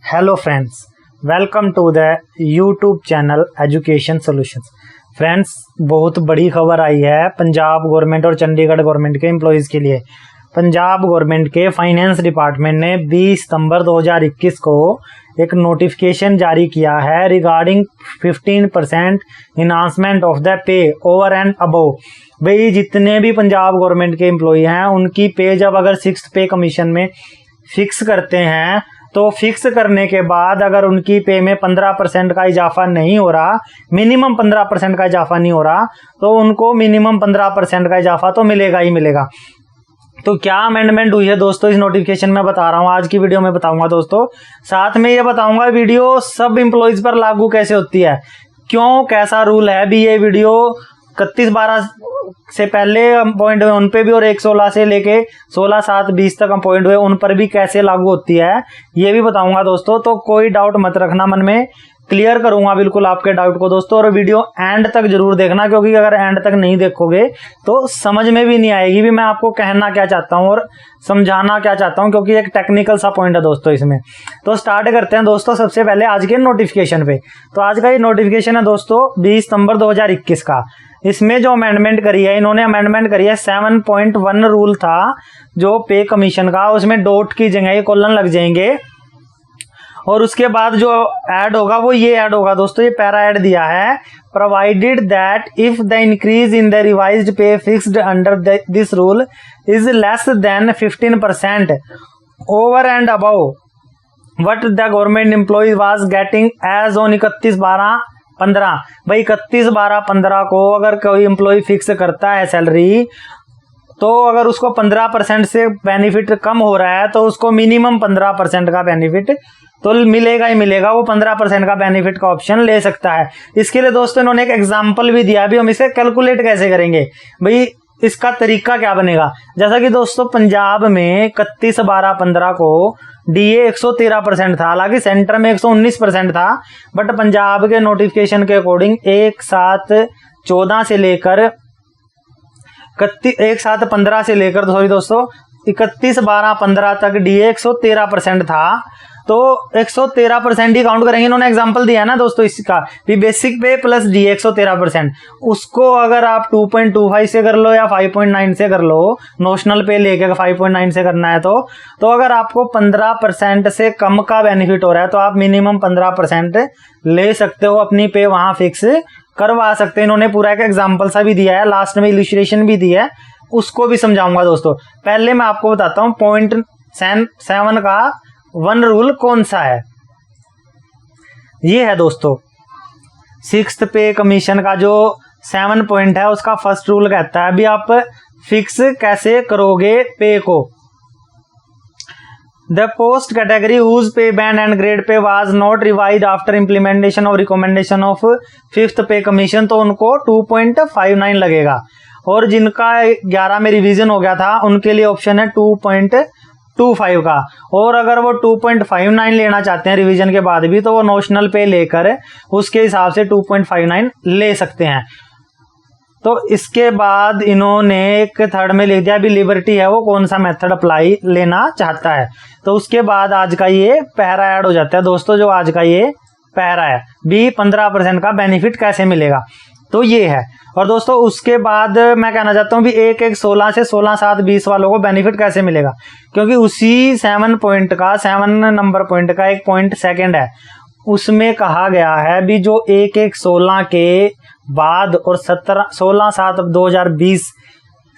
Hello friends, welcome to the YouTube channel education solutions. Friends, बहुत बड़ी खबर आई है पंजाब गवर्नमेंट और चंडीगढ़ गवर्नमेंट के एम्प्लॉयज़ के लिए। पंजाब गवर्नमेंट के फाइनेंस डिपार्टमेंट ने 20 सितंबर 2021 को एक नोटिफिकेशन जारी किया है regarding 15% enhancement of the pay over and above. भाई, जितने भी पंजाब गवर्नमेंट के एम्प्लॉय हैं उनकी पे जब अगर 6th पे कमीशन में फिक्स करते हैं तो फिक्स करने के बाद अगर उनकी पे में 15% का इजाफा नहीं हो रहा, मिनिमम 15% का इजाफा नहीं हो रहा, तो उनको मिनिमम 15% का इजाफा तो मिलेगा ही मिलेगा। तो क्या अमेंडमेंट हुई है दोस्तों, इस नोटिफिकेशन में बता रहा हूँ, आज की वीडियो में बताऊंगा दोस्तों। साथ में ये बताऊंगा वीडियो सब एम्प्लॉयज पर लागू कैसे होती है, क्यों, कैसा रूल है भी। ये वीडियो 31/12 से पहले पॉइंट हुए उन पे भी और 1/16 से लेके 16/7/20 तक पॉइंट हुए उन पर भी कैसे लागू होती है ये भी बताऊंगा दोस्तों। तो कोई डाउट मत रखना मन में, क्लियर करूंगा बिल्कुल आपके डाउट को दोस्तों। और वीडियो एंड तक जरूर देखना, क्योंकि अगर एंड तक नहीं देखोगे तो समझ में भी नहीं आएगी भी मैं आपको कहना क्या चाहता हूं और समझाना क्या चाहता हूं, क्योंकि एक टेक्निकल सा पॉइंट है दोस्तों इसमें। तो स्टार्ट करते हैं दोस्तों सबसे पहले आज के नोटिफिकेशन पे। तो आज का ये नोटिफिकेशन है दोस्तों 20 सितंबर 2021 का। इसमें जो अमेंडमेंट करी है, इन्होंने अमेंडमेंट करी है 7.1 रूल था जो पे कमीशन का, उसमें डॉट की जगह कॉलन लग जाएंगे और उसके बाद जो ऐड होगा वो ये ऐड होगा दोस्तों। ये पैरा ऐड दिया है, provided that if the increase in the revised pay fixed under this rule is less than 15% over and above what the government employee was getting as on 31/12/15। भाई 31/12/15 को अगर कोई एम्प्लॉय फिक्स करता है salary, तो अगर उसको 15% से बेनिफिट कम हो रहा है तो उसको मिनिमम 15% का बेनिफिट तो मिलेगा ही मिलेगा। वो 15% का बेनिफिट का ऑप्शन ले सकता है। इसके लिए दोस्तों इन्होंने एक एग्जांपल भी दिया। अभी हम इसे कैलकुलेट कैसे करेंगे भाई, इसका तरीका क्या बनेगा। जैसा कि दोस्तों पंजाब में 31/12/15 को डीए 113% था, हालांकि सेंटर में 119% था, बट पंजाब के नोटिफिकेशन के अकॉर्डिंग 1/7/14 से लेकर 1/7/15 से लेकर 31/12/15 तक डीए 113% था। तो 113% ही काउंट करेंगे। इन्होंने एग्जांपल दिया है ना दोस्तों इसका भी, बेसिक पे प्लस डीए 113%। उसको अगर आप 2.25 से कर लो या 5.9 से कर लो, नोशनल पे लेके 5.9 से करना है तो अगर आपको 15% से कम का बेनिफिट हो रहा है तो आप मिनिमम 15% ले सकते हो, अपनी पे वहां फिक्स करवा सकते हैं। इन्होंने पूरा एक एग्जाम्पल सा भी दिया है, लास्ट में इलस्ट्रेशन भी दी है, उसको भी समझाऊंगा दोस्तों। पहले मैं आपको बताता हूं पॉइंट 7 का 1 रूल कौन सा है। ये है दोस्तों 6th पे कमीशन का जो 7 पॉइंट है, उसका फर्स्ट रूल कहता है अभी आप फिक्स कैसे करोगे पे को। The post category whose pay band and grade pay was not revised after implementation of recommendation of 5th pay commission, तो उनको 2.59 लगेगा। और जिनका 11 में रिवीजन हो गया था उनके लिए ऑप्शन है 2.25 का। और अगर वो 2.59 लेना चाहते हैं रिवीजन के बाद भी, तो वो नोशनल पे लेकर उसके हिसाब से 2.59 ले सकते हैं। तो इसके बाद इन्होंने एक थर्ड में लिख दिया अभी लिबर्टी है वो कौन सा मेथड अप्लाई लेना चाहता है। तो उसके बाद आज का ये पैरा ऐड हो जाता है दोस्तों। जो आज का ये पैरा है भी 15% का बेनिफिट कैसे मिलेगा, तो ये है। और दोस्तों उसके बाद मैं कहना चाहता हूँ भी 1/16 से 16/7/20 वालों को बेनिफिट कैसे मिलेगा, क्योंकि उसी 7 पॉइंट का 7 नंबर पॉइंट का एक पॉइंट सेकंड है, उसमें कहा गया है भी जो 1/16 के बाद और 16/7/2020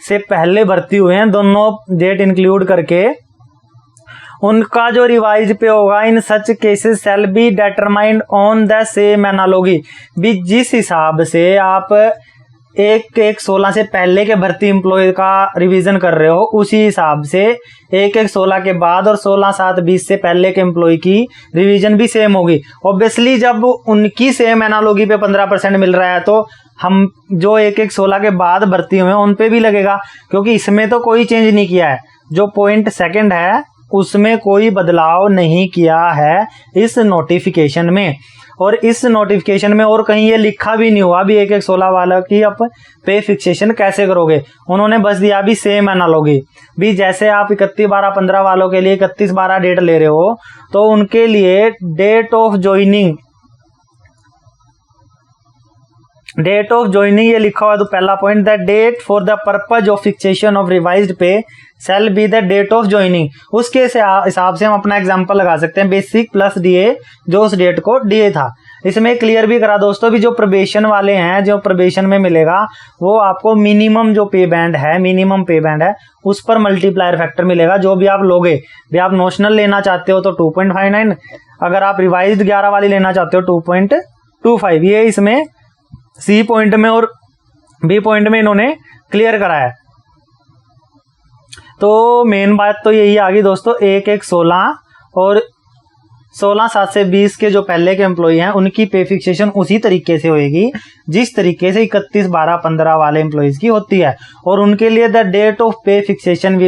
से पहले भर्ती हुए हैं, दोनों डेट इंक्लूड करके, उनका जो रिवाइज पे होगा in such cases shall be determined on the same analogy. भी जिस हिसाब से आप 1/16 से पहले के भर्ती एम्प्लॉय का रिवीजन कर रहे हो, उसी हिसाब से 1/16 के बाद और 16/7/20 से पहले के एम्प्लॉय की रिवीजन भी सेम होगी। ऑब्वियसली जब उनकी सेम एनालॉजी पे 15% मिल रहा है तो हम जो 1/16 के बाद भर्ती हुए हैं उन पे भी लगेगा, क्योंकि इसमें तो कोई चेंज नहीं किया है। जो पॉइंट सेकंड है उसमें कोई बदलाव नहीं किया है इस नोटिफिकेशन में। और इस नोटिफिकेशन में और कहीं ये लिखा भी नहीं हुआ भी 1/1/16 वाला की आप पे फिक्सेशन कैसे करोगे। उन्होंने बस दिया भी सेम एनालॉगी भी, जैसे आप 31/12/15 वालों के लिए 31/12 डेट ले रहे हो तो उनके लिए डेट ऑफ ज्वाइनिंग ये लिखा हुआ है। तो पहला point, the date for the purpose of fixation of revised pay shall be the date of joining. उसके हिसाब से हम अपना एग्जांपल लगा सकते हैं, बेसिक प्लस डीए जो उस डेट को डीए था। इसमें क्लियर भी करा दोस्तों भी जो प्रोबेशन वाले हैं, जो प्रोबेशन में मिलेगा वो आपको मिनिमम जो पे बैंड है उस पर मल्टीप्लायर फैक्टर मिलेगा। जो भी आप लोगे भी, आप नोशनल लेना चाहते हो तो 2.59, अगर आप रिवाइज्ड 11 वाली लेना चाहते हो 2.25। ये इसमें सी पॉइंट में और बी पॉइंट में इन्होंने क्लियर कराया। तो मेन बात तो यही आ गई दोस्तों, 1/1/16 और 16/7/20 के जो पहले के एम्प्लॉई हैं उनकी पे फिक्सेशन उसी तरीके से होएगी जिस तरीके से 31/12/15 वाले एम्प्लॉइज की होती है। और उनके लिए the date of pay fixation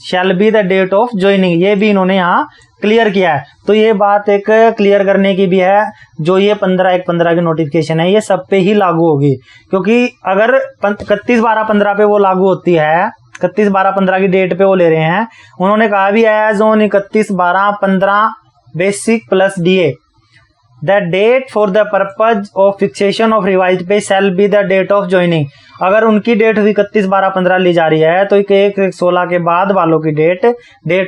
shall be the date of joining, ये भी इन्होंने यहाँ क्लियर किया है। तो ये बात एक क्लियर करने की भी है, जो ये 15/1/15 की नोटिफिकेशन है ये सब पे ही लागू होगी, क्योंकि अगर 31/12/15 पे वो लागू होती है, 31/12/15 की डेट पे वो ले रहे हैं, उन्होंने कहा भी as on 31/12/15 basic plus DA the date for the purpose of fixation of revised pay shall be the date of joining. अगर उनकी डेट हुई 31/12/15 ली जा रही है तो 1/1/16 के बाद वालों की डेट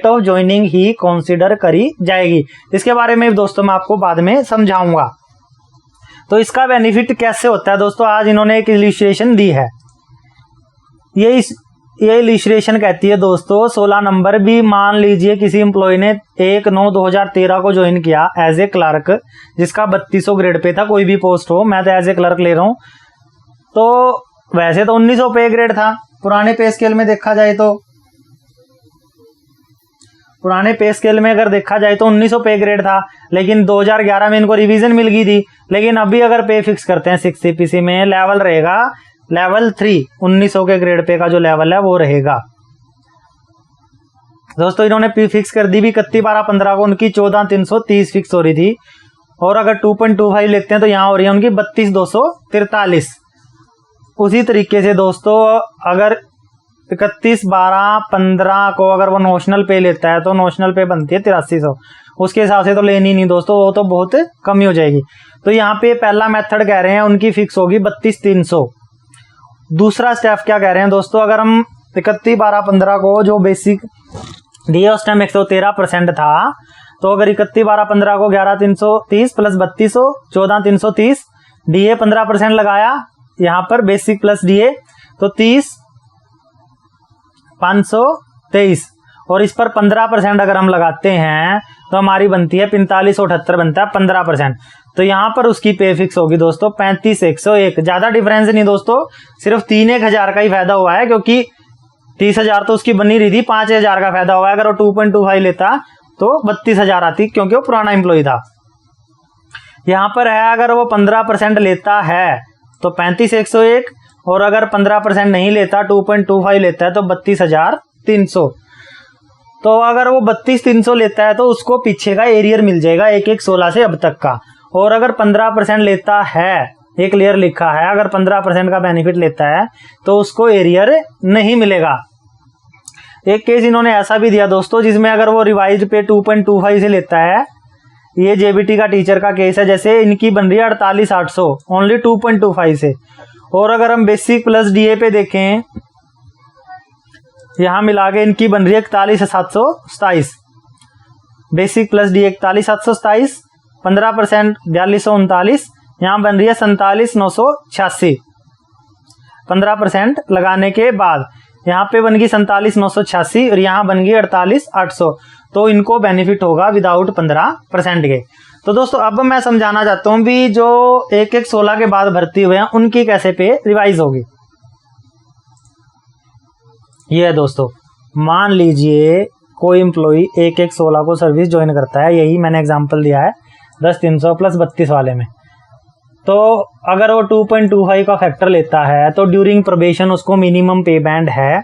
ऑफ ज्वाइनिंग ही कंसीडर करी जाएगी। इसके बारे में दोस्तों मैं आपको बाद में समझाऊंगा। तो इसका बेनिफिट कैसे होता है दोस्तों, आज इन्होंने एक इलस्ट्रेशन दी है। ये इलस्ट्रेशन कहती है दोस्तों 16 नंबर भी, मान लीजिए किसी एम्प्लॉय ने 1/9/2013 को ज्वाइन किया एज ए क्लर्क, जिसका 3200 ग्रेड पे था, कोई भी पोस्ट हो, मैं तो एज ए क्लर्क ले रहा हूं। तो वैसे तो 1900 पे ग्रेड था पुराने पे स्केल में देखा जाए तो, पुराने पे स्केल में अगर देखा जाए तो 1900 पे ग्रेड था, लेकिन 2011 में इनको रिवीजन मिल गई थी। लेकिन अभी अगर पे फिक्स करते हैं 6 CPC में, लेवल रहेगा लेवल 3, 1900 के ग्रेड पे का जो लेवल है वो रहेगा दोस्तों। इन्होंने पे फिक्स कर दी भी 31/12/15 को, उनकी 14,330 फिक्स हो रही थी। और अगर 2.25 लेते हैं तो यहाँ हो रही है उनकी 32,243। उसी तरीके से दोस्तों अगर 31/12/15 को अगर वो नोशनल पे लेता है तो नोशनल पे बनती है 8300, उसके हिसाब से तो लेनी नहीं दोस्तों, वो तो बहुत कमी हो जाएगी। तो यहाँ पे पहला मेथड कह रहे हैं उनकी फिक्स होगी 32,300। दूसरा स्टेप क्या कह रहे हैं दोस्तों, अगर हम 31/12/15 को जो बेसिक दिए उस टाइम 113% था, तो अगर 31/12/15 को 11,330 प्लस 3200 14,330 डीए 15% लगाया यहाँ पर बेसिक प्लस डीए, तो 30,523 और इस पर 15% अगर हम लगाते हैं तो हमारी बनती है 4578 बनता है 15%। तो यहाँ पर उसकी पे फिक्स होगी दोस्तों 35,101। ज्यादा डिफरेंस नहीं दोस्तों, सिर्फ 3-1 का ही फायदा हुआ है, क्योंकि 30,000 तो उसकी बनी रही थी, 5,000 का फायदा हुआ है। अगर वो 2.25 लेता तो 32,000 आती, क्योंकि वो पुराना एम्प्लॉय था। यहाँ पर है अगर वो 15% लेता है तो 35,101, और अगर 15% नहीं लेता 2.25 लेता है तो 32,300। तो अगर वो 32,300 लेता है तो उसको पीछे का एरियर मिल जाएगा 1/1/16 से अब तक का। और अगर 15% लेता है, ये क्लियर लिखा है, अगर 15% का बेनिफिट लेता है तो उसको एरियर नहीं मिलेगा। एक केस इन्होंने ऐसा भी दिया दोस्तों जिसमें अगर वो रिवाइज्ड पे 2.25 से लेता है, ये जेबीटी का टीचर का केस है, जैसे इनकी बन रही है 48,800 ओनली 2.25 से। और अगर हम बेसिक प्लस डीए पे देखें, यहां मिला के इनकी बन रही है 41,727, बेसिक प्लस डीए 41,727, 15% 4239, यहां बन रही है 47,986। 15% लगाने के बाद यहाँ पे बन गई 47,986 और यहाँ बन गई 48,800। तो इनको बेनिफिट होगा विदाउट 15% के। तो दोस्तों अब मैं समझाना चाहता हूं भी जो 1/1/16 के बाद भर्ती हुए हैं उनकी कैसे पे रिवाइज होगी। ये है दोस्तों, मान लीजिए कोई एम्प्लॉई 1/1/16 को सर्विस ज्वाइन करता है, यही मैंने एग्जांपल दिया है 10,300 प्लस 32 वाले में। तो अगर वो 2.25 का फैक्टर लेता है तो ड्यूरिंग प्रोबेशन उसको मिनिमम पे बैंड है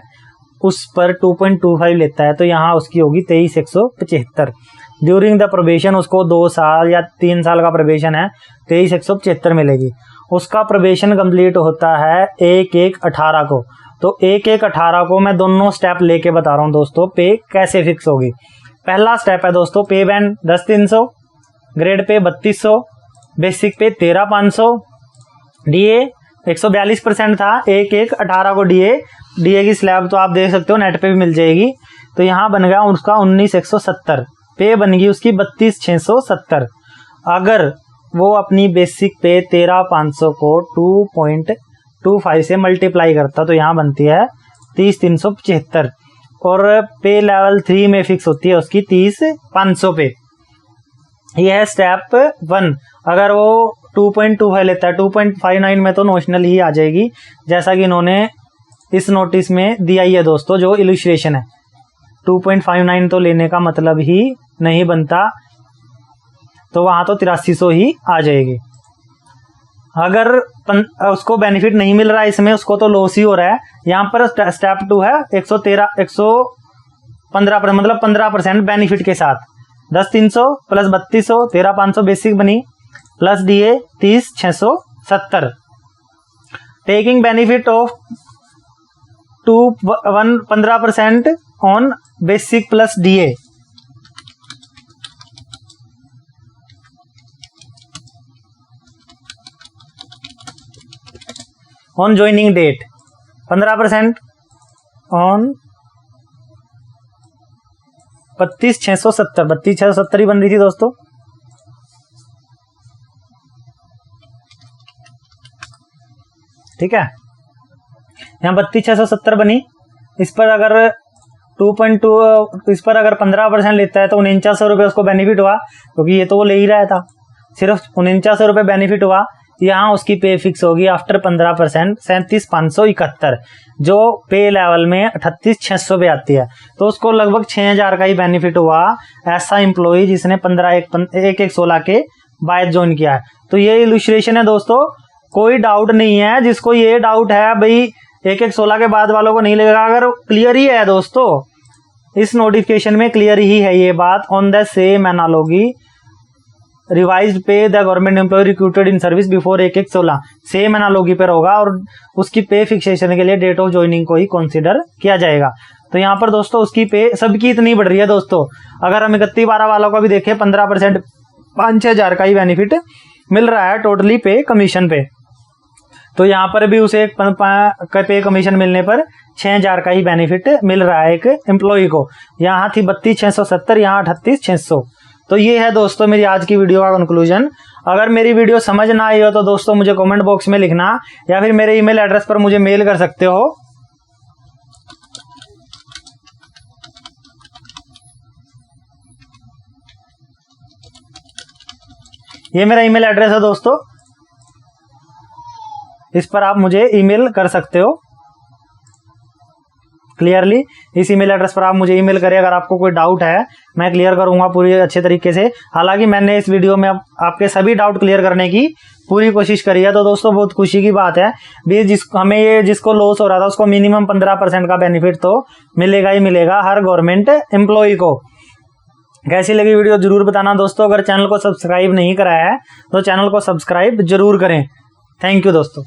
उस पर 2.25 लेता है तो यहाँ उसकी होगी 23,175। ड्यूरिंग द प्रोबेशन उसको 2 साल या 3 साल का प्रोबेशन है, 23,175 मिलेगी। उसका प्रोबेशन कंप्लीट होता है 1/1/18 को। तो 1/1/18 को मैं दोनों स्टेप लेके बता रहा हूँ दोस्तों, पे कैसे फिक्स होगी। पहला स्टेप है दोस्तों, पे बैंड 10,300, ग्रेड पे 3200, बेसिक पे 13,500, डीए 142% था, 1/1/18 को डीए की स्लैब तो आप देख सकते हो नेट पे भी मिल जाएगी। तो यहाँ बन गया उसका 19,170, पे बन गई उसकी 32,670। अगर वो अपनी बेसिक पे 13,500 को 2.25 से मल्टीप्लाई करता तो यहाँ बनती है 30,375 और पे लेवल 3 में फिक्स होती है उसकी 30,500 पे। यह है स्टेप 1। अगर वो 2.25 लेता है, 2.59 में तो नोशनल ही आ जाएगी, जैसा कि इन्होंने इस नोटिस में दिया ही है दोस्तों, जो इलस्ट्रेशन है। 2.59 तो लेने का मतलब ही नहीं बनता, तो वहां तो 8300 ही आ जाएगी। अगर उसको बेनिफिट नहीं मिल रहा है इसमें, उसको तो लॉस ही हो रहा है। यहाँ पर स्टेप 2 है 115 मतलब 15% बेनिफिट के साथ 10,300 प्लस 3200 13,500 बेसिक बनी, plus DA 30,670। Taking benefit of 15% on basic plus DA. On joining date 15% on 32,670, 32,670 ही बन रही थी दोस्तों। ठीक है, यहाँ 32,670 बनी। इस पर अगर 2.2 इस पर अगर 15% लेता है तो 4900 रुपये उसको बेनिफिट हुआ, क्योंकि ये तो वो ले ही रहा था। सिर्फ 4900 रुपये बेनिफिट हुआ। यहाँ उसकी पे फिक्स होगी आफ्टर 15% 37,571, जो पे लेवल में 38,600 पे आती है। तो उसको लगभग 6,000 का ही बेनिफिट हुआ, ऐसा एम्प्लॉय जिसने 1/1/16 के बाद ज्वाइन किया है। तो ये इलस्ट्रेशन है दोस्तों, कोई डाउट नहीं है। जिसको ये डाउट है भाई 1/1/16 के बाद वालों को नहीं लगेगा, अगर क्लियर ही है दोस्तों, इस नोटिफिकेशन में क्लियर ही है ये बात। On the same analogy revised pay the government employee recruited in service before 1/1/16, same analogy पर होगा और उसकी पे फिक्सेशन के लिए डेट ऑफ ज्वाइनिंग को ही कंसीडर किया जाएगा। तो यहाँ पर दोस्तों उसकी पे सबकी इतनी बढ़ रही है दोस्तों। अगर हम 31/12 वालों का भी देखें, 15% 5-6 हजार का ही बेनिफिट मिल रहा है टोटली पे कमीशन पे। तो यहाँ पर भी उसे पे कमीशन मिलने पर 6,000 का ही बेनिफिट मिल रहा है एक एम्प्लॉय को। यहाँ थी 32,670, यहाँ 38,600। तो ये है दोस्तों मेरी आज की वीडियो का कंक्लूजन। अगर मेरी वीडियो समझ ना आई हो तो दोस्तों मुझे कमेंट बॉक्स में लिखना, या फिर मेरे ईमेल एड्रेस पर मुझे मेल कर सकते हो। ये मेरा ईमेल एड्रेस है दोस्तों, इस पर आप मुझे ईमेल कर सकते हो क्लियरली। इस ईमेल एड्रेस पर आप मुझे ईमेल करें, अगर आपको कोई डाउट है मैं क्लियर करूंगा पूरी अच्छे तरीके से। हालांकि मैंने इस वीडियो में आपके सभी डाउट क्लियर करने की पूरी कोशिश करी है। तो दोस्तों बहुत खुशी की बात है भी, जिसको लॉस हो रहा था उसको मिनिमम 15% का बेनिफिट तो मिलेगा ही मिलेगा हर गवर्नमेंट एम्प्लॉय को। कैसी लगी वीडियो जरूर बताना दोस्तों। अगर चैनल को सब्सक्राइब नहीं कराया है तो चैनल को सब्सक्राइब जरूर करें। थैंक यू दोस्तों।